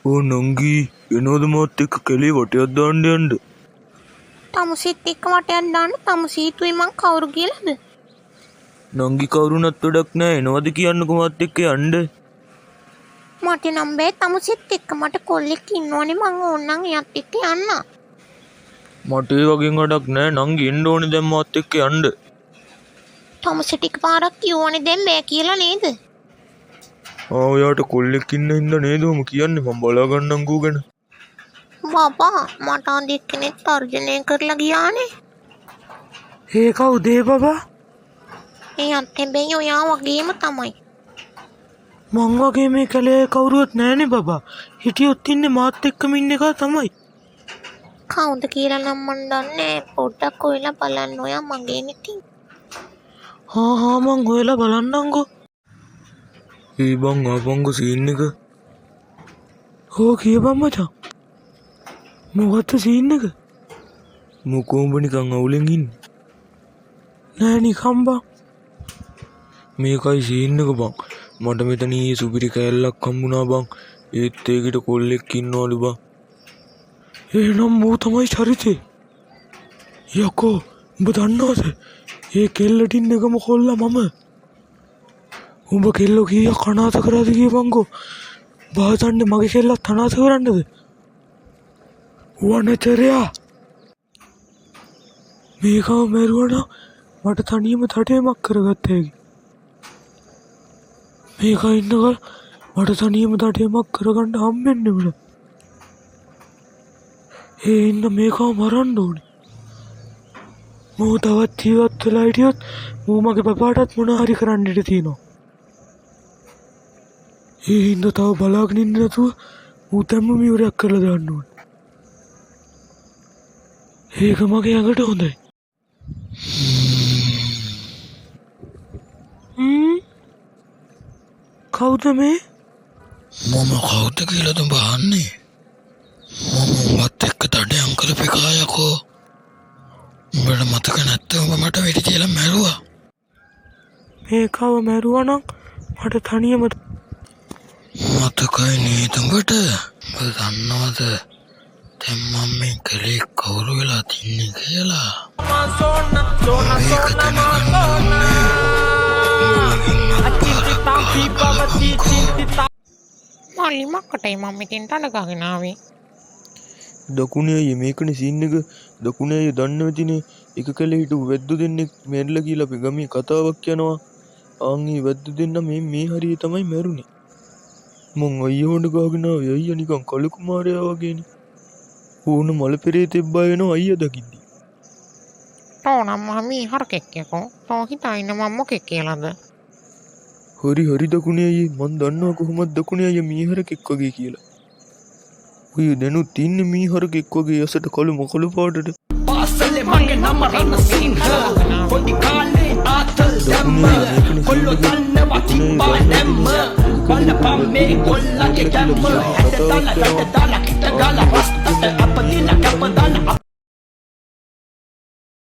ඕ නංගී එනවද මාත් එක්ක කැලේ වටයක් දාන්න යන්න? තමුසෙත් එක්ක වටයක් දාන්න තමුසීතුයි මං කවුරු කියලාද? නංගි කවුරුනත් වැඩක් නෑ එනවද කියන්නකෝ මාත් එක්ක යන්න. මට නම් බෑ තමුසෙත් එක්ක මට කොල්ලෙක් ඉන්නවනේ මං ඕන්නම් එයාත් එක්ක යන්න. මට ඒ වගේ වැඩක් නෑ නංගි එන්න ඕනේ දැන් මාත් එක්ක යන්න. තමුසෙ ටික පාරක් කිව්වනේ දැන් බෑ කියලා නේද? ඔයාට කොල්ලෙක් ඉන්න හින්දා නේද ඔහොම කියන්නේ? මම බලා ගන්නම් ඌ ගැන. බබා මට අද එක්කෙනෙක් තර්ජනය කරලා ගියානේ. ඒ කවුද ඒ බබා? එයාත් හැබැයි ඔයා වගේම තමයි. මං වගේ මේ කැලේ කවුරුවත් නෑනේ බබා. හිටියොත් ඉන්නේ මාත් එක්කම ඉන්න එක තමයි. කවුද කියලා නම් මන් දන්නේ පොඩ්ඩක් හොයලා බලන්න ඔයා මගේ නිතින්. හා මං හොයලා බලන්නම්කෝ. ඒ බං ආපංගු සීන් එක. හෝ කියපන් මචං. මොකද්ද සීන් එක? මොකෝ උඹ නිකන් අවුලෙන් ඉන්නේ. නෑ නිකන් බං. මේකයි සීන් එක බං. මට මෙතන ඊයේ සුපිරි කෑල්ලක් හම්බුණා බං. ඒත් ඒකට කොල්ලෙක් ඉන්නවලු බං. එහෙනම් මෝ තමයි චරිතේ. යකෝ උඹ දන්නවද? ඒ කෙල්ලට ඉන්න එකම කොල්ලා මම. උඹ කෙල්ලෝ කීයක් අනාථ කරාද කියපන්කෝ. බාසන්නේ මගේ කෙල්ලත් අනාථ කරන්නද? වනචරයා මේකව මැරුවනම් මට තනියම තටේමක් කරගත්ත හැකි. මේක ඉන්නකල් මට තනියම තටේමක් කරගන්න හම්බෙන්නේ නෑ. ඒ ඉන්න මේකව මරන්න ඕනේ. මෝ තවත් ජීවත් වෙලා හිටියොත් මෝ මගේ පපාටත් මොන හරි කරන්න ඉඩ තියෙනවා. ඒ හින්දා තව බලාගෙන ඉන්න නැතුව මෝ දැම්ම මියුරයක් කරලා දාන්න ඕනේ. ඒක මගේ ඇඟට හොඳයි. කවුද මේ? මම කවුද කියලාද උඹ අහන්නේ? මම උඹත් එක්ක තඩයන් කරපු කායකෝ. උඹට මතක නැත්නම් උඹ මට වෙඩි තියලා මැරුවා. මේකව මැරුවා නම් මට තනියම මතකයි නේද උඹට? උඹ දන්නවද දැන් මම මේ කලේ කවුරු වෙලා තින්නේ කියලා? මේක දැනගන්න ඕනේ. මල්ලි මක්කටයි මම මෙතෙන්ට අඬගගෙන ආවේ. දකුණේ අයියේ මේකනේ සීන් එක. දකුණේ අයියේ දන්නවදිනේ එක කැලේ හිටපු වැද්දු දෙන්නෙක් මැරිලා කියලා අපි ගමේ කතාවක් යනවා. ආන් මේ වැද්දු දෙන්න මේ හරිය තමයි මැරුණේ. මං අයියා හොඬ ගහගෙන ආවේ. අයියා නිකන් කළු කුමාරයා වගේනේ. ඕන මල පෙරේතෙක් බය වෙනවා අයියා දකිද්දි. තෝනම් මම හරකෙක් යකෝ. තෝ හිතයින මම මොකෙක් කියලාද? හරි දකුණේ අයියේ මං දන්නවා කොහොමද දකුණේ අයියා මීහරකෙක් වගේ කියලා. ඔය දැනුත් ඉන්නේ මීහරකෙක් වගේ ඇසට කළු පාටට. පාසලේ මගේ නම රණසිංහ පොඩි කාලේ ආතල් දැම්ම කොල්ලෝ දන්නවා තිබ්බා නැම්ම බලපන් මේ කොල්ලගේ ගැම්ම හැට දාලා කිට ගාලා රස්තට අපදිලා කැප දාලා